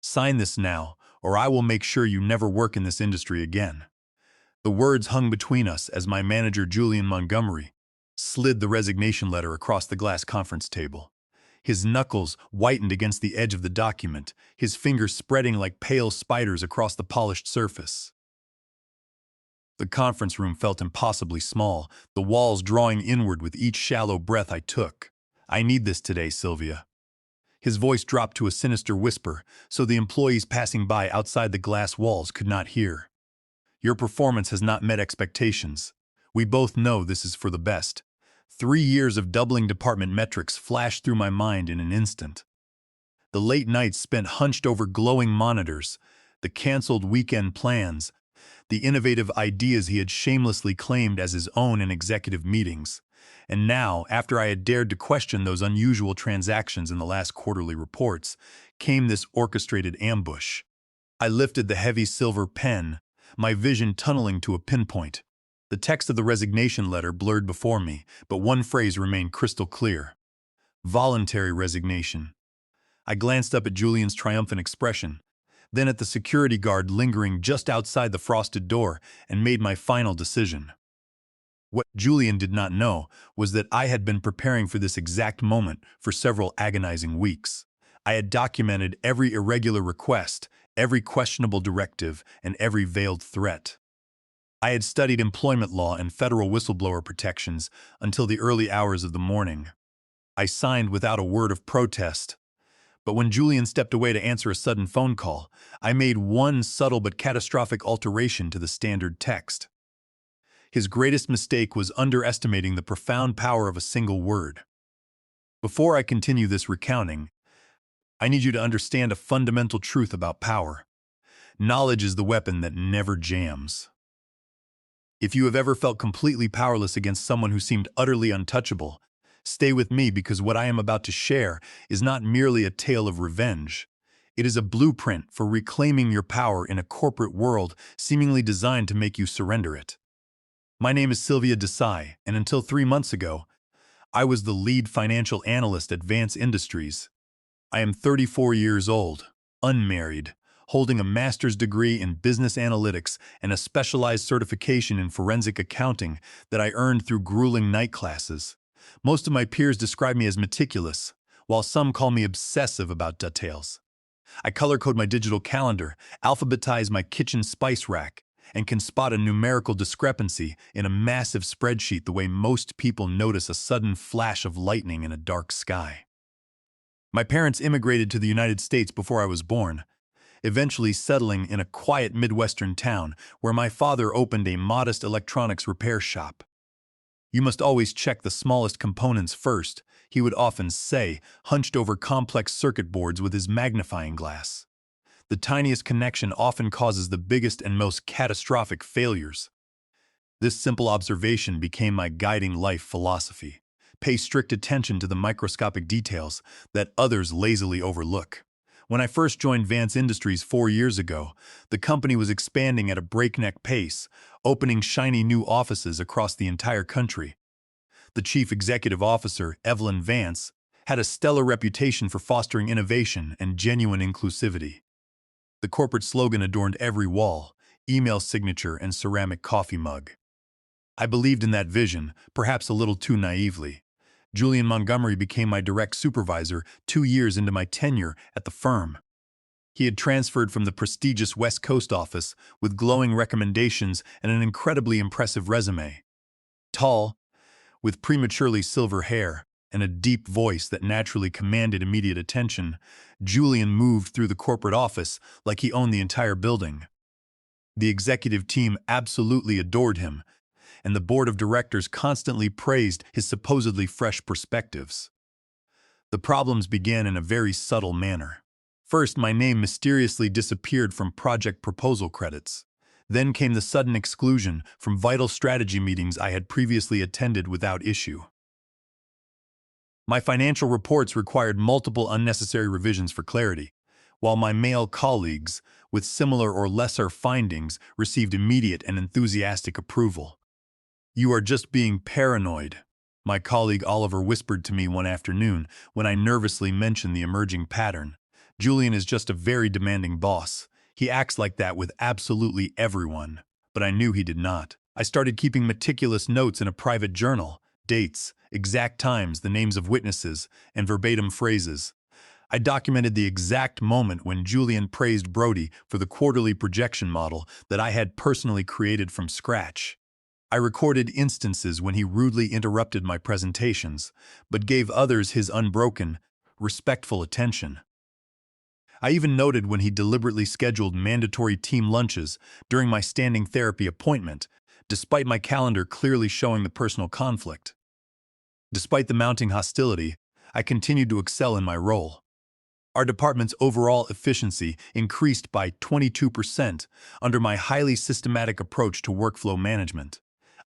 Sign this now, or I will make sure you never work in this industry again." The words hung between us as my manager, Julian Montgomery, slid the resignation letter across the glass conference table. His knuckles whitened against the edge of the document, his fingers spreading like pale spiders across the polished surface. The conference room felt impossibly small, the walls drawing inward with each shallow breath I took. "I need this today, Sylvia." His voice dropped to a sinister whisper, so the employees passing by outside the glass walls could not hear. "Your performance has not met expectations. We both know this is for the best." 3 years of doubling department metrics flashed through my mind in an instant. The late nights spent hunched over glowing monitors, the canceled weekend plans, the innovative ideas he had shamelessly claimed as his own in executive meetings. And now, after I had dared to question those unusual transactions in the last quarterly reports, came this orchestrated ambush. I lifted the heavy silver pen, my vision tunneling to a pinpoint. The text of the resignation letter blurred before me, but one phrase remained crystal clear. Voluntary resignation. I glanced up at Julian's triumphant expression, then at the security guard lingering just outside the frosted door, and made my final decision. What Julian did not know was that I had been preparing for this exact moment for several agonizing weeks. I had documented every irregular request, every questionable directive, and every veiled threat. I had studied employment law and federal whistleblower protections until the early hours of the morning. I signed without a word of protest. But when Julian stepped away to answer a sudden phone call, I made one subtle but catastrophic alteration to the standard text. His greatest mistake was underestimating the profound power of a single word. Before I continue this recounting, I need you to understand a fundamental truth about power. Knowledge is the weapon that never jams. If you have ever felt completely powerless against someone who seemed utterly untouchable, stay with me, because what I am about to share is not merely a tale of revenge. It is a blueprint for reclaiming your power in a corporate world seemingly designed to make you surrender it. My name is Sylvia Desai, and until 3 months ago, I was the lead financial analyst at Vance Industries. I am 34 years old, unmarried, holding a master's degree in business analytics and a specialized certification in forensic accounting that I earned through grueling night classes. Most of my peers describe me as meticulous, while some call me obsessive about details. I color-code my digital calendar, alphabetize my kitchen spice rack, and can spot a numerical discrepancy in a massive spreadsheet the way most people notice a sudden flash of lightning in a dark sky. My parents immigrated to the United States before I was born, eventually settling in a quiet Midwestern town where my father opened a modest electronics repair shop. "You must always check the smallest components first," he would often say, hunched over complex circuit boards with his magnifying glass. "The tiniest connection often causes the biggest and most catastrophic failures." This simple observation became my guiding life philosophy. Pay strict attention to the microscopic details that others lazily overlook. When I first joined Vance Industries 4 years ago, the company was expanding at a breakneck pace, opening shiny new offices across the entire country. The chief executive officer, Evelyn Vance, had a stellar reputation for fostering innovation and genuine inclusivity. The corporate slogan adorned every wall, email signature, and ceramic coffee mug. I believed in that vision, perhaps a little too naively. Julian Montgomery became my direct supervisor 2 years into my tenure at the firm. He had transferred from the prestigious West Coast office with glowing recommendations and an incredibly impressive resume. Tall, with prematurely silver hair and a deep voice that naturally commanded immediate attention, Julian moved through the corporate office like he owned the entire building. The executive team absolutely adored him, and the board of directors constantly praised his supposedly fresh perspectives. The problems began in a very subtle manner. First, my name mysteriously disappeared from project proposal credits. Then came the sudden exclusion from vital strategy meetings I had previously attended without issue. My financial reports required multiple unnecessary revisions for clarity, while my male colleagues, with similar or lesser findings, received immediate and enthusiastic approval. "You are just being paranoid," my colleague Oliver whispered to me one afternoon when I nervously mentioned the emerging pattern. Julian is just a very demanding boss. He acts like that with absolutely everyone. But I knew he did not. I started keeping meticulous notes in a private journal, dates, exact times, the names of witnesses, and verbatim phrases. I documented the exact moment when Julian praised Brody for the quarterly projection model that I had personally created from scratch. I recorded instances when he rudely interrupted my presentations, but gave others his unbroken, respectful attention. I even noted when he deliberately scheduled mandatory team lunches during my standing therapy appointment, despite my calendar clearly showing the personal conflict. Despite the mounting hostility, I continued to excel in my role. Our department's overall efficiency increased by 22% under my highly systematic approach to workflow management.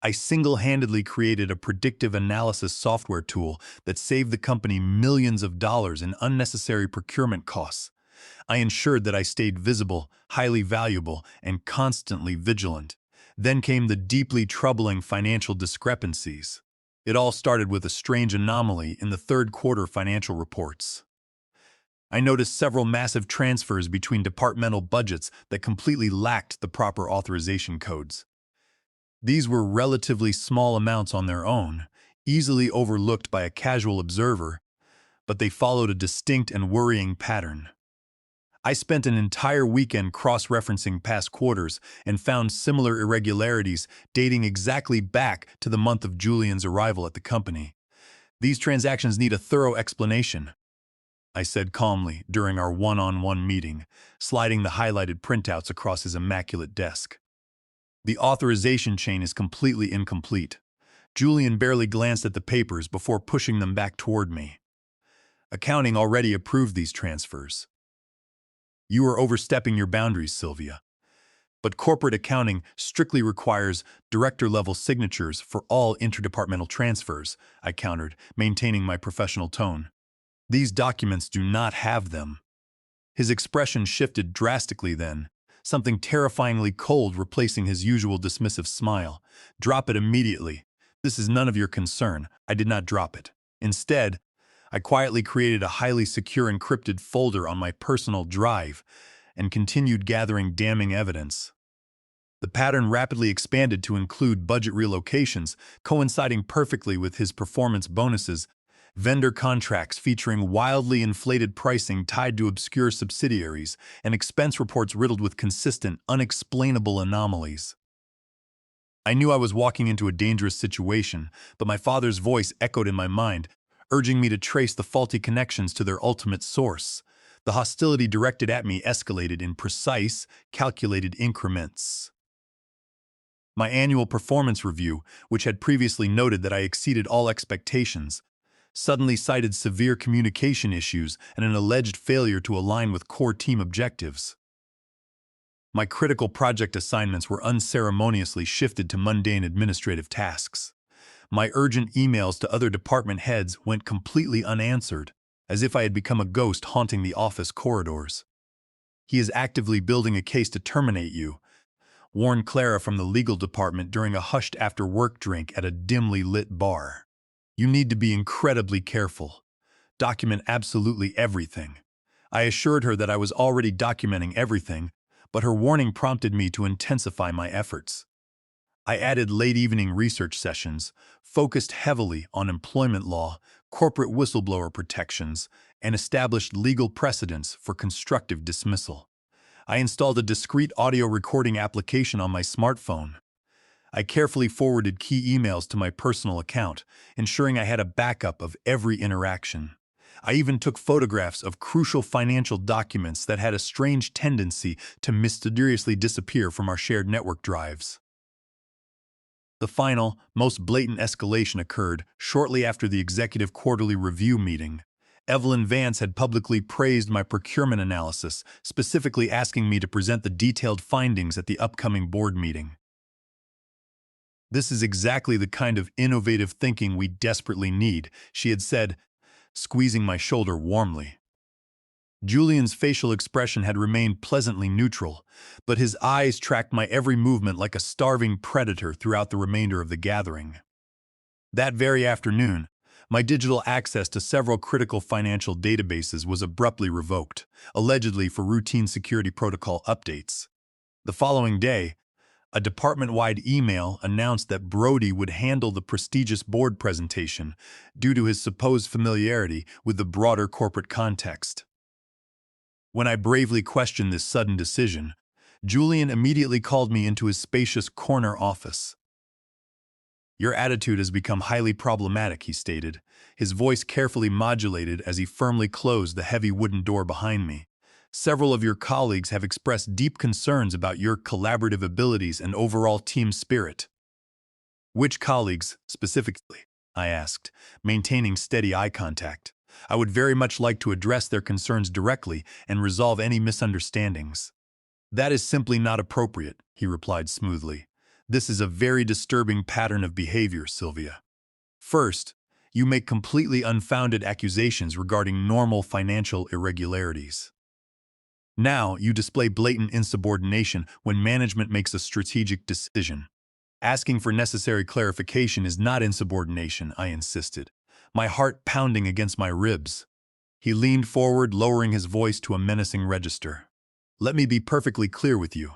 I single-handedly created a predictive analysis software tool that saved the company millions of dollars in unnecessary procurement costs. I ensured that I stayed visible, highly valuable, and constantly vigilant. Then came the deeply troubling financial discrepancies. It all started with a strange anomaly in the third quarter financial reports. I noticed several massive transfers between departmental budgets that completely lacked the proper authorization codes. These were relatively small amounts on their own, easily overlooked by a casual observer, but they followed a distinct and worrying pattern. I spent an entire weekend cross-referencing past quarters and found similar irregularities dating exactly back to the month of Julian's arrival at the company. These transactions need a thorough explanation, I said calmly during our one-on-one meeting, sliding the highlighted printouts across his immaculate desk. The authorization chain is completely incomplete. Julian barely glanced at the papers before pushing them back toward me. Accounting already approved these transfers. You are overstepping your boundaries, Sylvia. But corporate accounting strictly requires director-level signatures for all interdepartmental transfers, I countered, maintaining my professional tone. These documents do not have them. His expression shifted drastically then, something terrifyingly cold replacing his usual dismissive smile. Drop it immediately. This is none of your concern. I did not drop it. Instead, I quietly created a highly secure encrypted folder on my personal drive and continued gathering damning evidence. The pattern rapidly expanded to include budget relocations, coinciding perfectly with his performance bonuses, vendor contracts featuring wildly inflated pricing tied to obscure subsidiaries, and expense reports riddled with consistent, unexplainable anomalies. I knew I was walking into a dangerous situation, but my father's voice echoed in my mind, urging me to trace the faulty connections to their ultimate source. The hostility directed at me escalated in precise, calculated increments. My annual performance review, which had previously noted that I exceeded all expectations, suddenly cited severe communication issues and an alleged failure to align with core team objectives. My critical project assignments were unceremoniously shifted to mundane administrative tasks. My urgent emails to other department heads went completely unanswered, as if I had become a ghost haunting the office corridors. He is actively building a case to terminate you, warned Clara from the legal department during a hushed after-work drink at a dimly lit bar. You need to be incredibly careful. Document absolutely everything. I assured her that I was already documenting everything, but her warning prompted me to intensify my efforts. I added late-evening research sessions, focused heavily on employment law, corporate whistleblower protections, and established legal precedents for constructive dismissal. I installed a discrete audio recording application on my smartphone. I carefully forwarded key emails to my personal account, ensuring I had a backup of every interaction. I even took photographs of crucial financial documents that had a strange tendency to mysteriously disappear from our shared network drives. The final, most blatant escalation occurred shortly after the executive quarterly review meeting. Evelyn Vance had publicly praised my procurement analysis, specifically asking me to present the detailed findings at the upcoming board meeting. This is exactly the kind of innovative thinking we desperately need, she had said, squeezing my shoulder warmly. Julian's facial expression had remained pleasantly neutral, but his eyes tracked my every movement like a starving predator throughout the remainder of the gathering. That very afternoon, My digital access to several critical financial databases was abruptly revoked, allegedly for routine security protocol updates. The following day, a department-wide email announced that Brody would handle the prestigious board presentation due to his supposed familiarity with the broader corporate context. When I bravely questioned this sudden decision, Julian immediately called me into his spacious corner office. "Your attitude has become highly problematic," he stated, his voice carefully modulated as he firmly closed the heavy wooden door behind me. "Several of your colleagues have expressed deep concerns about your collaborative abilities and overall team spirit." "Which colleagues, specifically?" I asked, maintaining steady eye contact. I would very much like to address their concerns directly and resolve any misunderstandings. "That is simply not appropriate," he replied smoothly. "This is a very disturbing pattern of behavior, Sylvia. First, you make completely unfounded accusations regarding normal financial irregularities. Now, you display blatant insubordination when management makes a strategic decision. Asking for necessary clarification is not insubordination," I insisted, my heart pounding against my ribs. He leaned forward, lowering his voice to a menacing register. "Let me be perfectly clear with you.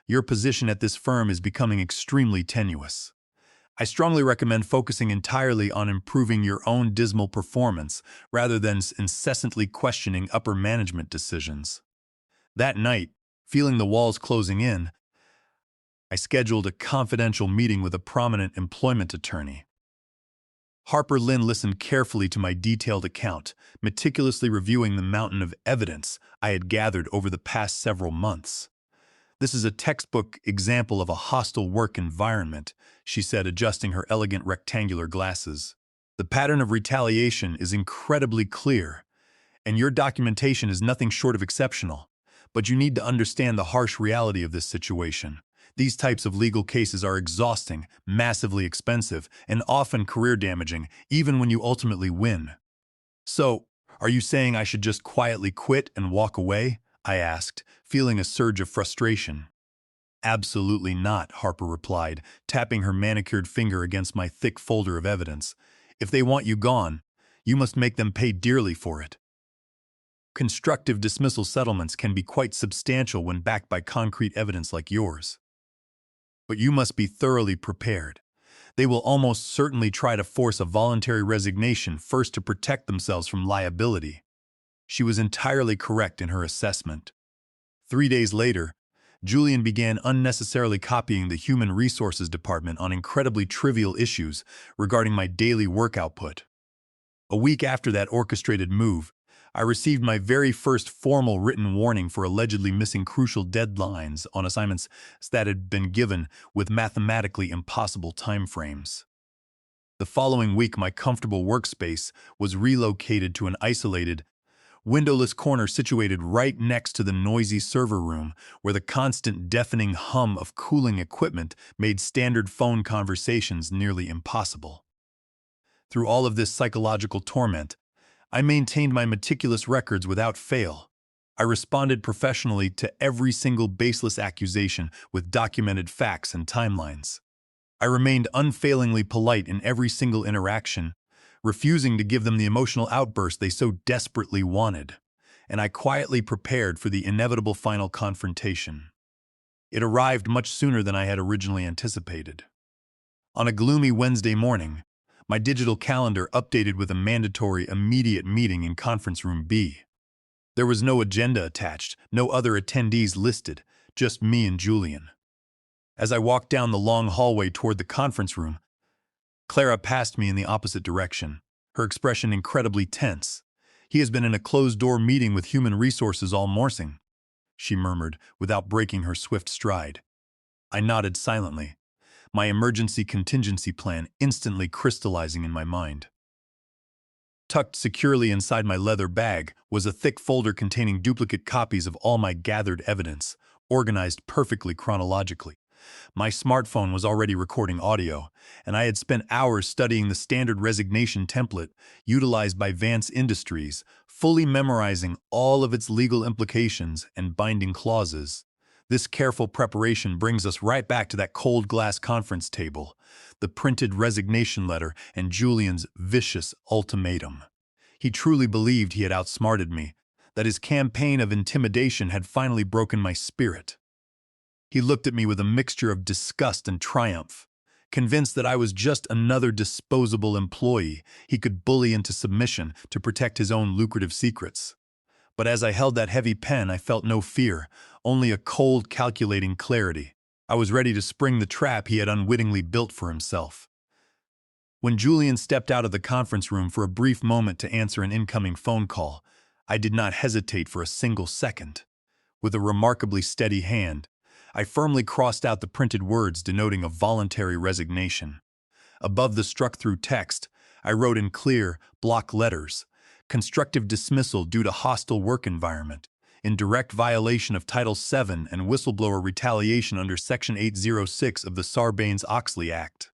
Your position at this firm is becoming extremely tenuous. I strongly recommend focusing entirely on improving your own dismal performance rather than incessantly questioning upper management decisions." That night, feeling the walls closing in, I scheduled a confidential meeting with a prominent employment attorney. Harper Lynn listened carefully to my detailed account, meticulously reviewing the mountain of evidence I had gathered over the past several months. "This is a textbook example of a hostile work environment," she said, adjusting her elegant rectangular glasses. "The pattern of retaliation is incredibly clear, and your documentation is nothing short of exceptional. But you need to understand the harsh reality of this situation. These types of legal cases are exhausting, massively expensive, and often career-damaging, even when you ultimately win." "So, are you saying I should just quietly quit and walk away?" I asked, feeling a surge of frustration. "Absolutely not," Harper replied, tapping her manicured finger against my thick folder of evidence. "If they want you gone, you must make them pay dearly for it. Constructive dismissal settlements can be quite substantial when backed by concrete evidence like yours. But you must be thoroughly prepared. They will almost certainly try to force a voluntary resignation first to protect themselves from liability." She was entirely correct in her assessment. 3 days later, Julian began unnecessarily copying the Human Resources Department on incredibly trivial issues regarding my daily work output. A week after that orchestrated move, I received my very first formal written warning for allegedly missing crucial deadlines on assignments that had been given with mathematically impossible timeframes. The following week, my comfortable workspace was relocated to an isolated, windowless corner situated right next to the noisy server room, where the constant deafening hum of cooling equipment made standard phone conversations nearly impossible. Through all of this psychological torment, I maintained my meticulous records without fail. I responded professionally to every single baseless accusation with documented facts and timelines. I remained unfailingly polite in every single interaction, refusing to give them the emotional outburst they so desperately wanted, and I quietly prepared for the inevitable final confrontation. It arrived much sooner than I had originally anticipated. On a gloomy Wednesday morning, my digital calendar updated with a mandatory immediate meeting in Conference Room B. There was no agenda attached, no other attendees listed, just me and Julian. As I walked down the long hallway toward the conference room, Clara passed me in the opposite direction, her expression incredibly tense. "He has been in a closed-door meeting with Human Resources all morning," she murmured, without breaking her swift stride. I nodded silently, my emergency contingency plan instantly crystallizing in my mind. Tucked securely inside my leather bag was a thick folder containing duplicate copies of all my gathered evidence, organized perfectly chronologically. My smartphone was already recording audio, and I had spent hours studying the standard resignation template utilized by Vance Industries, fully memorizing all of its legal implications and binding clauses. This careful preparation brings us right back to that cold glass conference table, the printed resignation letter, and Julian's vicious ultimatum. He truly believed he had outsmarted me, that his campaign of intimidation had finally broken my spirit. He looked at me with a mixture of disgust and triumph, convinced that I was just another disposable employee he could bully into submission to protect his own lucrative secrets. But as I held that heavy pen, I felt no fear, only a cold, calculating clarity. I was ready to spring the trap he had unwittingly built for himself. When Julian stepped out of the conference room for a brief moment to answer an incoming phone call, I did not hesitate for a single second. With a remarkably steady hand, I firmly crossed out the printed words denoting a voluntary resignation. Above the struck-through text, I wrote in clear, block letters, "Constructive dismissal due to hostile work environment, in direct violation of Title VII and whistleblower retaliation under Section 806 of the Sarbanes-Oxley Act."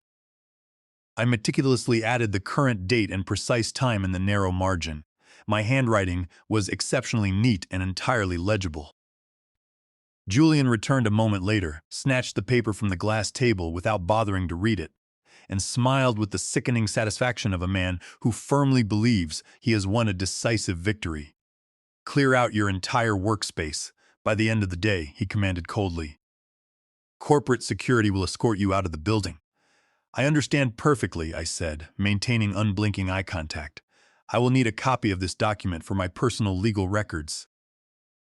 I meticulously added the current date and precise time in the narrow margin. My handwriting was exceptionally neat and entirely legible. Julian returned a moment later, snatched the paper from the glass table without bothering to read it, and smiled with the sickening satisfaction of a man who firmly believes he has won a decisive victory. "Clear out your entire workspace. By the end of the day," he commanded coldly. "Corporate security will escort you out of the building." "I understand perfectly," I said, maintaining unblinking eye contact. "I will need a copy of this document for my personal legal records."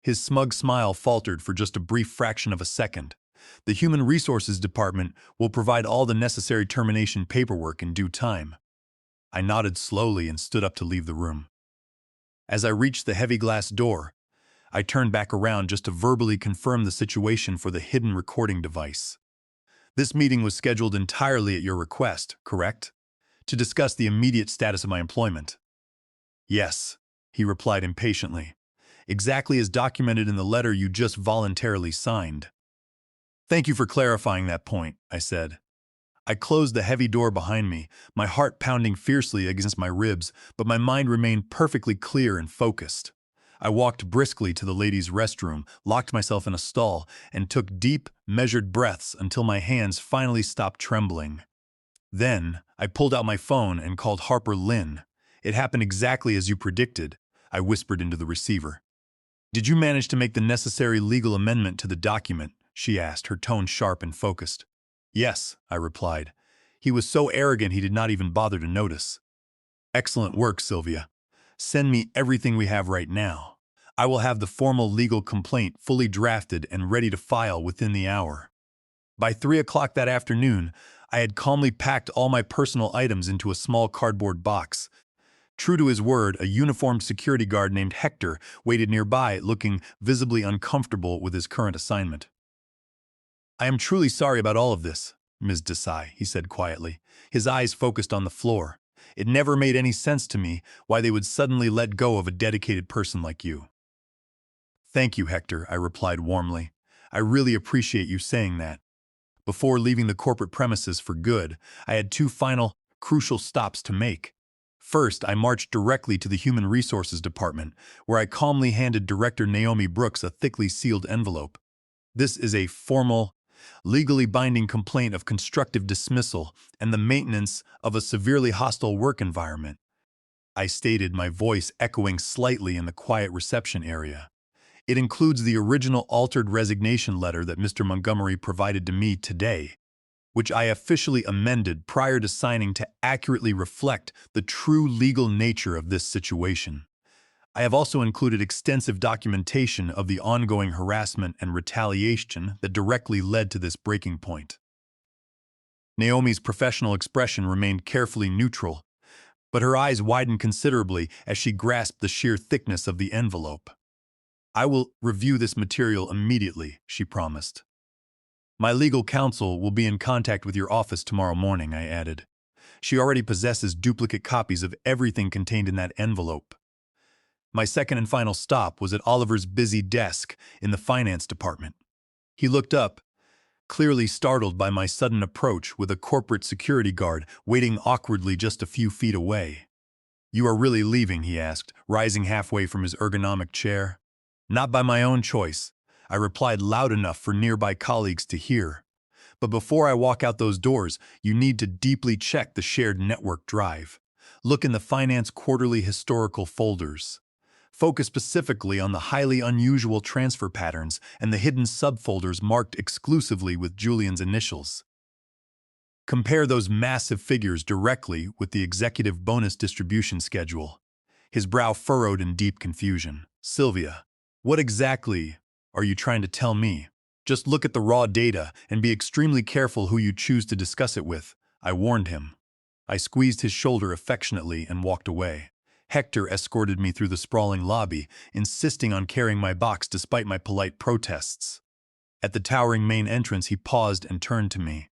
His smug smile faltered for just a brief fraction of a second. "The Human Resources Department will provide all the necessary termination paperwork in due time." I nodded slowly and stood up to leave the room. As I reached the heavy glass door, I turned back around just to verbally confirm the situation for the hidden recording device. "This meeting was scheduled entirely at your request, correct? To discuss the immediate status of my employment." "Yes," he replied impatiently. "Exactly as documented in the letter you just voluntarily signed." "Thank you for clarifying that point," I said. I closed the heavy door behind me, my heart pounding fiercely against my ribs, but my mind remained perfectly clear and focused. I walked briskly to the ladies' restroom, locked myself in a stall, and took deep, measured breaths until my hands finally stopped trembling. Then, I pulled out my phone and called Harper Lynn. "It happened exactly as you predicted," I whispered into the receiver. "Did you manage to make the necessary legal amendment to the document?" she asked, her tone sharp and focused. "Yes," I replied. He was so arrogant he did not even bother to notice. "Excellent work, Sylvia. Send me everything we have right now. I will have the formal legal complaint fully drafted and ready to file within the hour." By 3 o'clock that afternoon, I had calmly packed all my personal items into a small cardboard box. True to his word, a uniformed security guard named Hector waited nearby, looking visibly uncomfortable with his current assignment. "I am truly sorry about all of this, Ms. Desai," he said quietly, his eyes focused on the floor. "It never made any sense to me why they would suddenly let go of a dedicated person like you." "Thank you, Hector," I replied warmly. "I really appreciate you saying that." Before leaving the corporate premises for good, I had two final, crucial stops to make. First, I marched directly to the Human Resources Department, where I calmly handed Director Naomi Brooks a thickly sealed envelope. "This is a formal, legally binding complaint of constructive dismissal and the maintenance of a severely hostile work environment," I stated, my voice echoing slightly in the quiet reception area. "It includes the original altered resignation letter that Mr. Montgomery provided to me today, which I officially amended prior to signing to accurately reflect the true legal nature of this situation. I have also included extensive documentation of the ongoing harassment and retaliation that directly led to this breaking point." Naomi's professional expression remained carefully neutral, but her eyes widened considerably as she grasped the sheer thickness of the envelope. "I will review this material immediately," she promised. "My legal counsel will be in contact with your office tomorrow morning," I added. "She already possesses duplicate copies of everything contained in that envelope." My second and final stop was at Oliver's busy desk in the finance department. He looked up, clearly startled by my sudden approach, with a corporate security guard waiting awkwardly just a few feet away. "You are really leaving?" he asked, rising halfway from his ergonomic chair. "Not by my own choice. I replied loud enough for nearby colleagues to hear. But before I walk out those doors, you need to deeply check the shared network drive. Look in the finance quarterly historical folders. Focus specifically on the highly unusual transfer patterns and the hidden subfolders marked exclusively with Julian's initials. Compare those massive figures directly with the executive bonus distribution schedule. His brow furrowed in deep confusion. Sylvia, what exactly are you trying to tell me? Just look at the raw data and be extremely careful who you choose to discuss it with, I warned him. I squeezed his shoulder affectionately and walked away. Hector escorted me through the sprawling lobby, insisting on carrying my box despite my polite protests. At the towering main entrance, he paused and turned to me.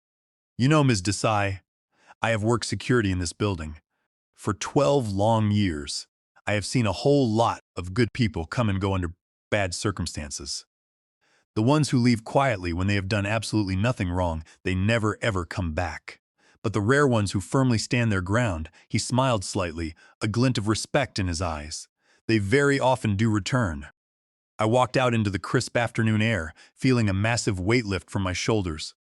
You know, Ms. Desai, I have worked security in this building. For 12 long years, I have seen a whole lot of good people come and go under bad circumstances. The ones who leave quietly when they have done absolutely nothing wrong, they never ever come back. But the rare ones who firmly stand their ground, he smiled slightly, a glint of respect in his eyes. They very often do return. I walked out into the crisp afternoon air, feeling a massive weight lift from my shoulders.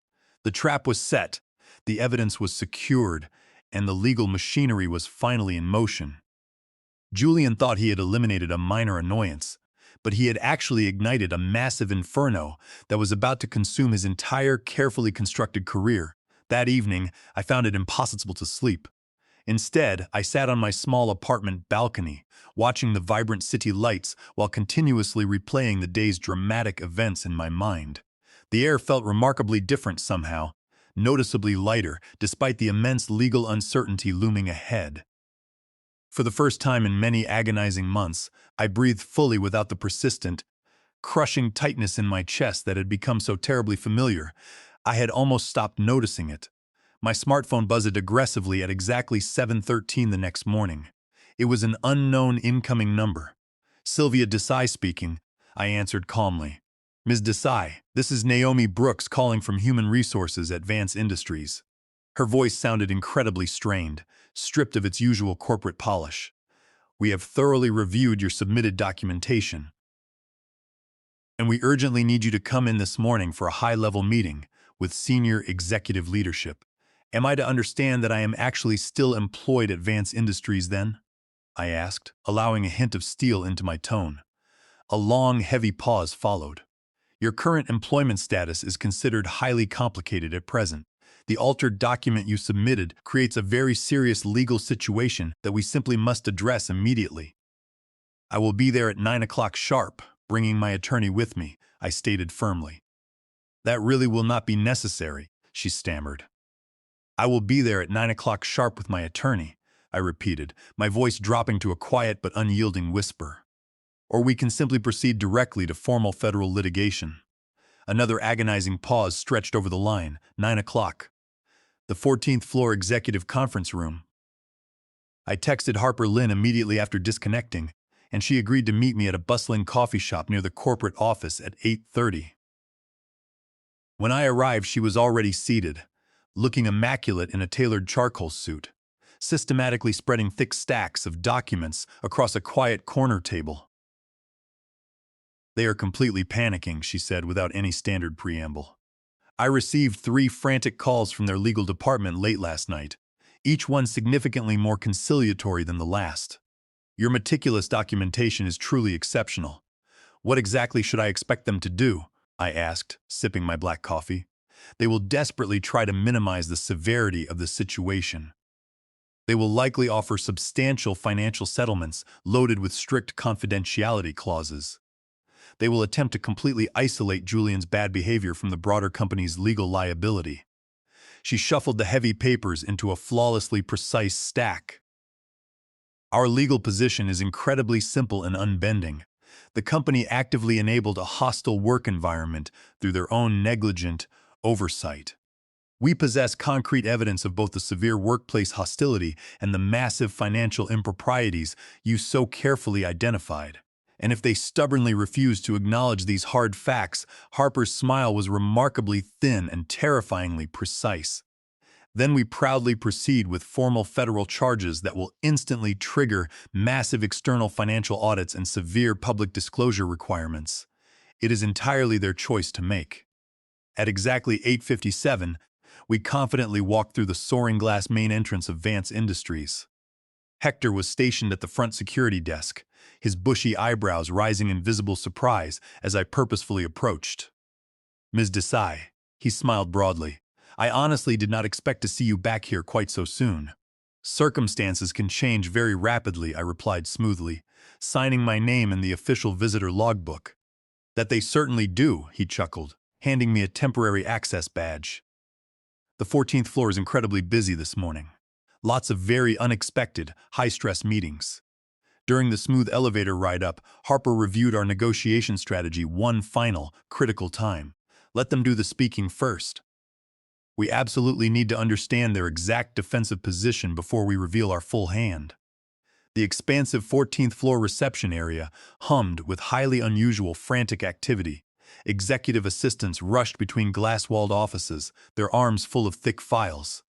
The trap was set, the evidence was secured, and the legal machinery was finally in motion. Julian thought he had eliminated a minor annoyance, but he had actually ignited a massive inferno that was about to consume his entire carefully constructed career. That evening, I found it impossible to sleep. Instead, I sat on my small apartment balcony, watching the vibrant city lights while continuously replaying the day's dramatic events in my mind. The air felt remarkably different somehow, noticeably lighter despite the immense legal uncertainty looming ahead. For the first time in many agonizing months, I breathed fully without the persistent, crushing tightness in my chest that had become so terribly familiar. I had almost stopped noticing it. My smartphone buzzed aggressively at exactly 7:13 the next morning. It was an unknown incoming number. Sylvia Desai speaking, I answered calmly. Ms. Desai, this is Naomi Brooks calling from Human Resources at Vance Industries. Her voice sounded incredibly strained, stripped of its usual corporate polish. We have thoroughly reviewed your submitted documentation, and we urgently need you to come in this morning for a high-level meeting with senior executive leadership. Am I to understand that I am actually still employed at Vance Industries then? I asked, allowing a hint of steel into my tone. A long, heavy pause followed. Your current employment status is considered highly complicated at present. The altered document you submitted creates a very serious legal situation that we simply must address immediately. I will be there at 9 o'clock sharp, bringing my attorney with me, I stated firmly. That really will not be necessary, she stammered. I will be there at 9 o'clock sharp with my attorney, I repeated, my voice dropping to a quiet but unyielding whisper. Or we can simply proceed directly to formal federal litigation. Another agonizing pause stretched over the line, 9 o'clock. The 14th floor executive conference room. I texted Harper Lynn immediately after disconnecting, and she agreed to meet me at a bustling coffee shop near the corporate office at 8:30. When I arrived, she was already seated, looking immaculate in a tailored charcoal suit, systematically spreading thick stacks of documents across a quiet corner table. They are completely panicking, she said without any standard preamble. I received 3 frantic calls from their legal department late last night, each one significantly more conciliatory than the last. Your meticulous documentation is truly exceptional. What exactly should I expect them to do? I asked, sipping my black coffee. They will desperately try to minimize the severity of the situation. They will likely offer substantial financial settlements loaded with strict confidentiality clauses. They will attempt to completely isolate Julian's bad behavior from the broader company's legal liability. She shuffled the heavy papers into a flawlessly precise stack. Our legal position is incredibly simple and unbending. The company actively enabled a hostile work environment through their own negligent oversight. We possess concrete evidence of both the severe workplace hostility and the massive financial improprieties you so carefully identified. And if they stubbornly refused to acknowledge these hard facts, Harper's smile was remarkably thin and terrifyingly precise. Then we proudly proceed with formal federal charges that will instantly trigger massive external financial audits and severe public disclosure requirements. It is entirely their choice to make. At exactly 8:57, we confidently walked through the soaring glass main entrance of Vance Industries. Hector was stationed at the front security desk, his bushy eyebrows rising in visible surprise as I purposefully approached. "Ms. Desai," he smiled broadly, "I honestly did not expect to see you back here quite so soon." "Circumstances can change very rapidly," I replied smoothly, signing my name in the official visitor logbook. "That they certainly do," he chuckled, handing me a temporary access badge. "The 14th floor is incredibly busy this morning. Lots of very unexpected, high-stress meetings." During the smooth elevator ride up, Harper reviewed our negotiation strategy one final, critical time. "Let them do the speaking first. We absolutely need to understand their exact defensive position before we reveal our full hand." The expansive 14th floor reception area hummed with highly unusual, frantic activity. Executive assistants rushed between glass-walled offices, their arms full of thick files.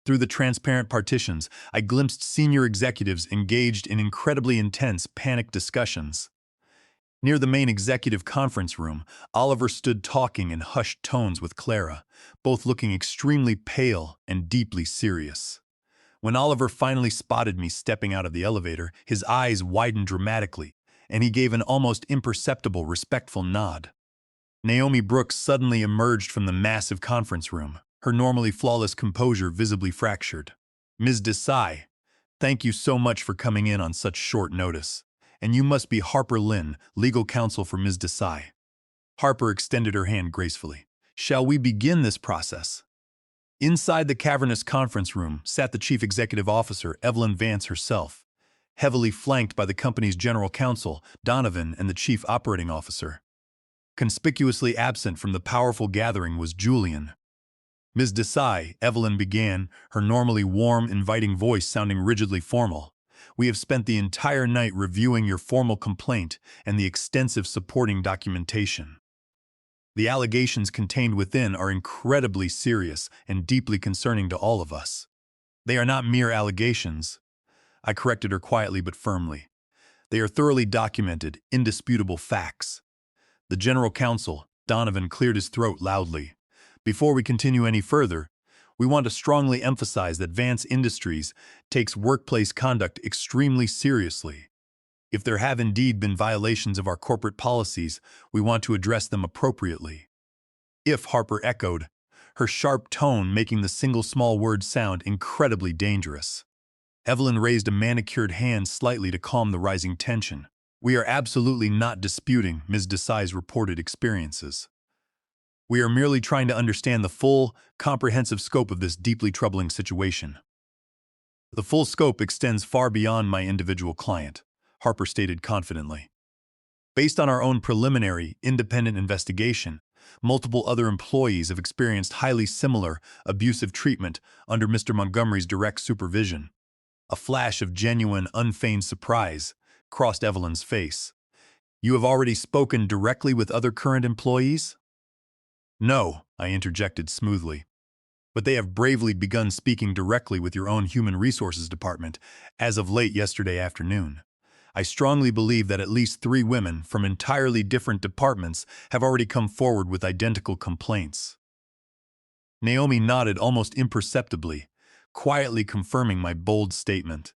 Through the transparent partitions, I glimpsed senior executives engaged in incredibly intense, panicked discussions. Near the main executive conference room, Oliver stood talking in hushed tones with Clara, both looking extremely pale and deeply serious. When Oliver finally spotted me stepping out of the elevator, his eyes widened dramatically, and he gave an almost imperceptible, respectful nod. Naomi Brooks suddenly emerged from the massive conference room, her normally flawless composure visibly fractured. "Ms. Desai, thank you so much for coming in on such short notice. And you must be Harper Lynn, legal counsel for Ms. Desai." Harper extended her hand gracefully. "Shall we begin this process?" Inside the cavernous conference room sat the chief executive officer, Evelyn Vance herself, heavily flanked by the company's general counsel, Donovan, and the chief operating officer. Conspicuously absent from the powerful gathering was Julian. "Ms. Desai," Evelyn began, her normally warm, inviting voice sounding rigidly formal, "we have spent the entire night reviewing your formal complaint and the extensive supporting documentation. The allegations contained within are incredibly serious and deeply concerning to all of us. They are not mere allegations," I corrected her quietly but firmly. "They are thoroughly documented, indisputable facts." The general counsel, Donovan, cleared his throat loudly. "Before we continue any further, we want to strongly emphasize that Vance Industries takes workplace conduct extremely seriously. If there have indeed been violations of our corporate policies, we want to address them appropriately." "If," Harper echoed, her sharp tone making the single small word sound incredibly dangerous. Evelyn raised a manicured hand slightly to calm the rising tension. "We are absolutely not disputing Ms. Desai's reported experiences. We are merely trying to understand the full, comprehensive scope of this deeply troubling situation." "The full scope extends far beyond my individual client," Harper stated confidently. "Based on our own preliminary, independent investigation, multiple other employees have experienced highly similar, abusive treatment under Mr. Montgomery's direct supervision." A flash of genuine, unfeigned surprise crossed Evelyn's face. "You have already spoken directly with other current employees?" "No," I interjected smoothly. "But they have bravely begun speaking directly with your own Human Resources Department as of late yesterday afternoon. I strongly believe that at least 3 women from entirely different departments have already come forward with identical complaints." Naomi nodded almost imperceptibly, quietly confirming my bold statement.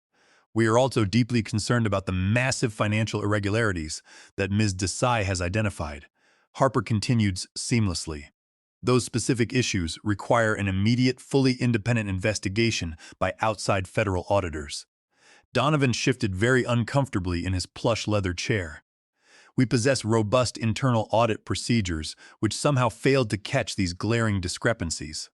"We are also deeply concerned about the massive financial irregularities that Ms. Desai has identified." Harper continued seamlessly. "Those specific issues require an immediate, fully independent investigation by outside federal auditors." Donovan shifted very uncomfortably in his plush leather chair. "We possess robust internal audit procedures which somehow failed to catch these glaring discrepancies."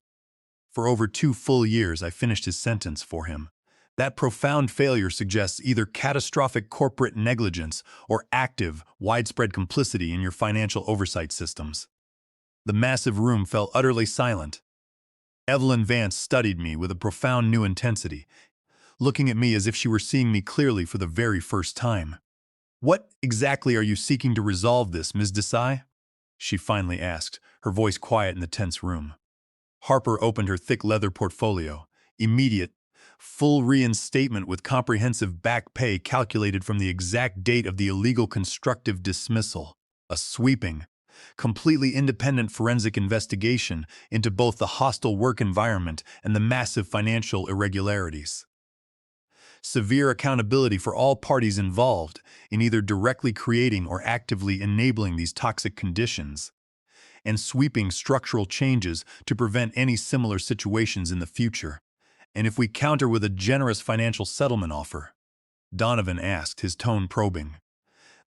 For over 2 full years, I finished his sentence for him. "That profound failure suggests either catastrophic corporate negligence or active, widespread complicity in your financial oversight systems." The massive room fell utterly silent. Evelyn Vance studied me with a profound new intensity, looking at me as if she were seeing me clearly for the very first time. "What exactly are you seeking to resolve this, Ms. Desai?" she finally asked, her voice quiet in the tense room. Harper opened her thick leather portfolio. "Immediate, full reinstatement with comprehensive back pay calculated from the exact date of the illegal constructive dismissal." A sweeping, completely independent forensic investigation into both the hostile work environment and the massive financial irregularities. Severe accountability for all parties involved in either directly creating or actively enabling these toxic conditions, and sweeping structural changes to prevent any similar situations in the future. And if we counter with a generous financial settlement offer? Donovan asked, his tone probing.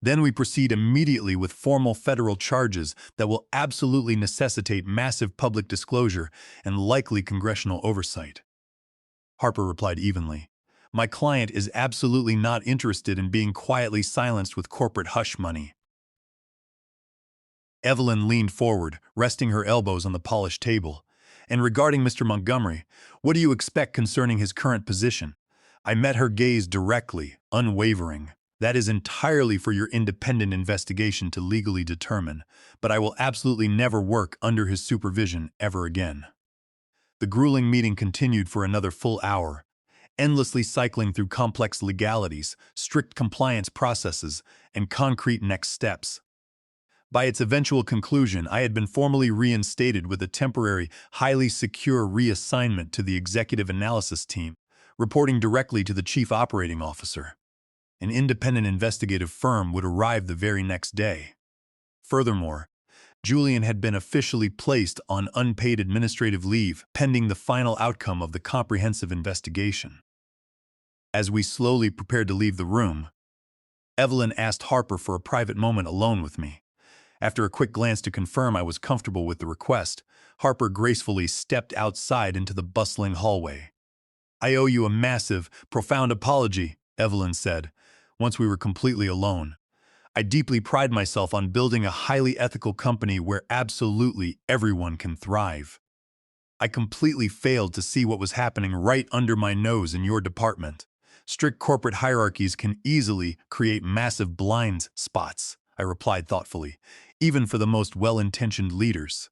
Then we proceed immediately with formal federal charges that will absolutely necessitate massive public disclosure and likely congressional oversight. Harper replied evenly. My client is absolutely not interested in being quietly silenced with corporate hush money. Evelyn leaned forward, resting her elbows on the polished table. And regarding Mr. Montgomery, what do you expect concerning his current position? I met her gaze directly, unwavering. That is entirely for your independent investigation to legally determine, but I will absolutely never work under his supervision ever again. The grueling meeting continued for another full hour, endlessly cycling through complex legalities, strict compliance processes, and concrete next steps. By its eventual conclusion, I had been formally reinstated with a temporary, highly secure reassignment to the executive analysis team, reporting directly to the chief operating officer. An independent investigative firm would arrive the very next day. Furthermore, Julian had been officially placed on unpaid administrative leave pending the final outcome of the comprehensive investigation. As we slowly prepared to leave the room, Evelyn asked Harper for a private moment alone with me. After a quick glance to confirm I was comfortable with the request, Harper gracefully stepped outside into the bustling hallway. I owe you a massive, profound apology, Evelyn said, once we were completely alone. I deeply pride myself on building a highly ethical company where absolutely everyone can thrive. I completely failed to see what was happening right under my nose in your department. Strict corporate hierarchies can easily create massive blind spots, I replied thoughtfully, even for the most well-intentioned leaders.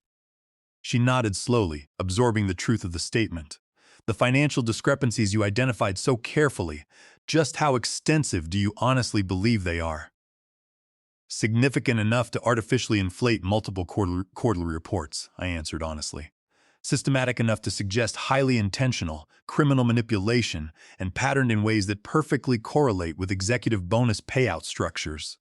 She nodded slowly, absorbing the truth of the statement. The financial discrepancies you identified so carefully, just how extensive do you honestly believe they are? Significant enough to artificially inflate multiple quarterly reports, I answered honestly. Systematic enough to suggest highly intentional, criminal manipulation and patterned in ways that perfectly correlate with executive bonus payout structures.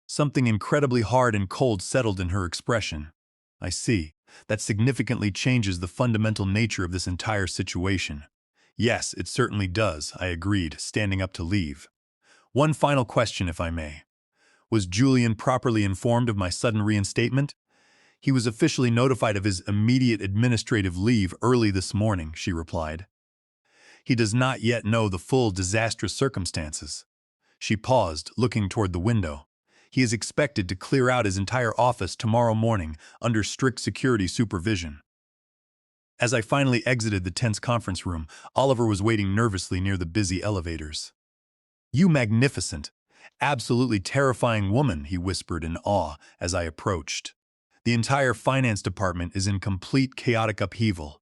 Something incredibly hard and cold settled in her expression. I see. That significantly changes the fundamental nature of this entire situation. Yes, it certainly does, I agreed, standing up to leave. One final question, if I may. Was Julian properly informed of my sudden reinstatement? He was officially notified of his immediate administrative leave early this morning, she replied. He does not yet know the full disastrous circumstances. She paused, looking toward the window. He is expected to clear out his entire office tomorrow morning under strict security supervision. As I finally exited the tense conference room, Oliver was waiting nervously near the busy elevators. You magnificent, absolutely terrifying woman, he whispered in awe as I approached. The entire finance department is in complete chaotic upheaval.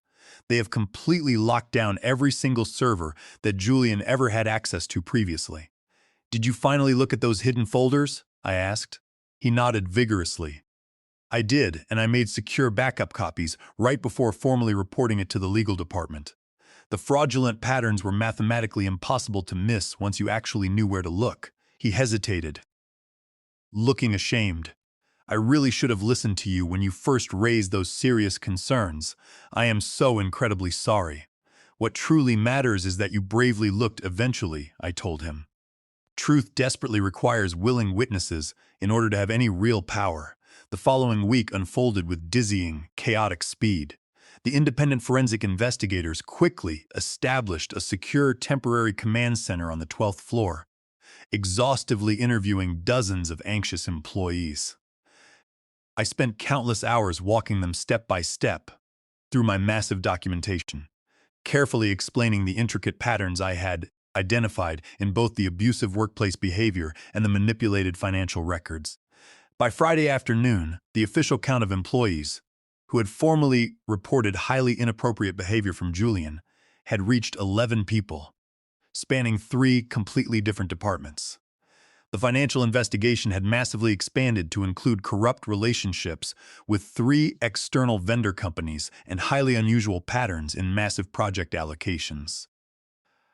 They have completely locked down every single server that Julian ever had access to previously. Did you finally look at those hidden folders? I asked. He nodded vigorously. I did, and I made secure backup copies right before formally reporting it to the legal department. The fraudulent patterns were mathematically impossible to miss once you actually knew where to look. He hesitated, looking ashamed. I really should have listened to you when you first raised those serious concerns. I am so incredibly sorry. What truly matters is that you bravely looked eventually, I told him. Truth desperately requires willing witnesses in order to have any real power. The following week unfolded with dizzying, chaotic speed. The independent forensic investigators quickly established a secure temporary command center on the 12th floor, exhaustively interviewing dozens of anxious employees. I spent countless hours walking them step by step through my massive documentation, carefully explaining the intricate patterns I had identified in both the abusive workplace behavior and the manipulated financial records. By Friday afternoon, the official count of employees, who had formally reported highly inappropriate behavior from Julian, had reached 11 people, spanning 3 completely different departments. The financial investigation had massively expanded to include corrupt relationships with 3 external vendor companies and highly unusual patterns in massive project allocations.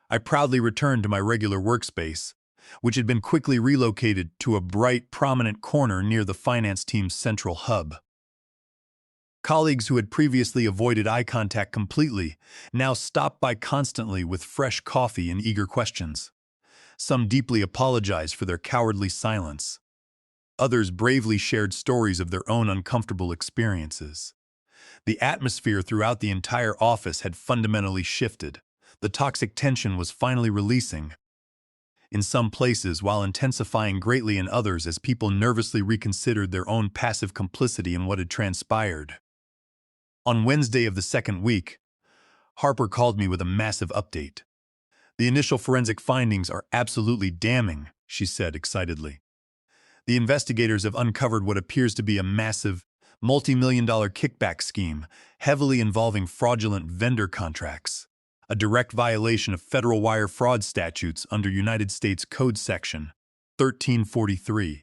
I proudly returned to my regular workspace, which had been quickly relocated to a bright, prominent corner near the finance team's central hub. Colleagues who had previously avoided eye contact completely now stopped by constantly with fresh coffee and eager questions. Some deeply apologized for their cowardly silence. Others bravely shared stories of their own uncomfortable experiences. The atmosphere throughout the entire office had fundamentally shifted. The toxic tension was finally releasing. In some places, while intensifying greatly in others as people nervously reconsidered their own passive complicity in what had transpired. On Wednesday of the second week, Harper called me with a massive update. "The initial forensic findings are absolutely damning," she said excitedly. "The investigators have uncovered what appears to be a massive, multi-million-dollar kickback scheme, heavily involving fraudulent vendor contracts, a direct violation of federal wire fraud statutes under United States Code Section 1343.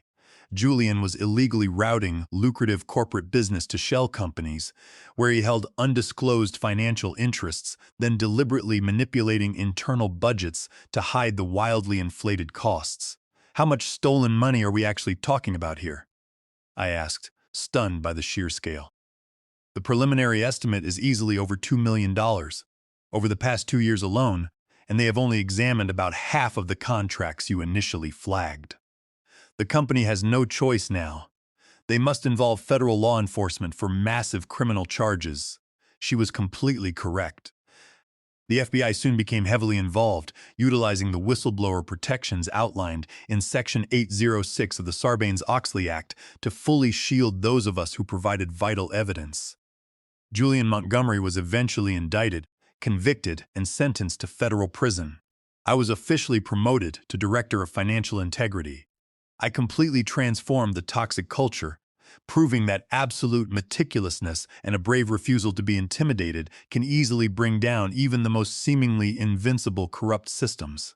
Julian was illegally routing lucrative corporate business to shell companies, where he held undisclosed financial interests, then deliberately manipulating internal budgets to hide the wildly inflated costs. How much stolen money are we actually talking about here?" I asked, stunned by the sheer scale. "The preliminary estimate is easily over $2 million over the past 2 years alone, and they have only examined about half of the contracts you initially flagged. The company has no choice now. They must involve federal law enforcement for massive criminal charges." She was completely correct. The FBI soon became heavily involved, utilizing the whistleblower protections outlined in Section 806 of the Sarbanes-Oxley Act to fully shield those of us who provided vital evidence. Julian Montgomery was eventually indicted, convicted, and sentenced to federal prison. I was officially promoted to Director of Financial Integrity. I completely transformed the toxic culture, proving that absolute meticulousness and a brave refusal to be intimidated can easily bring down even the most seemingly invincible corrupt systems.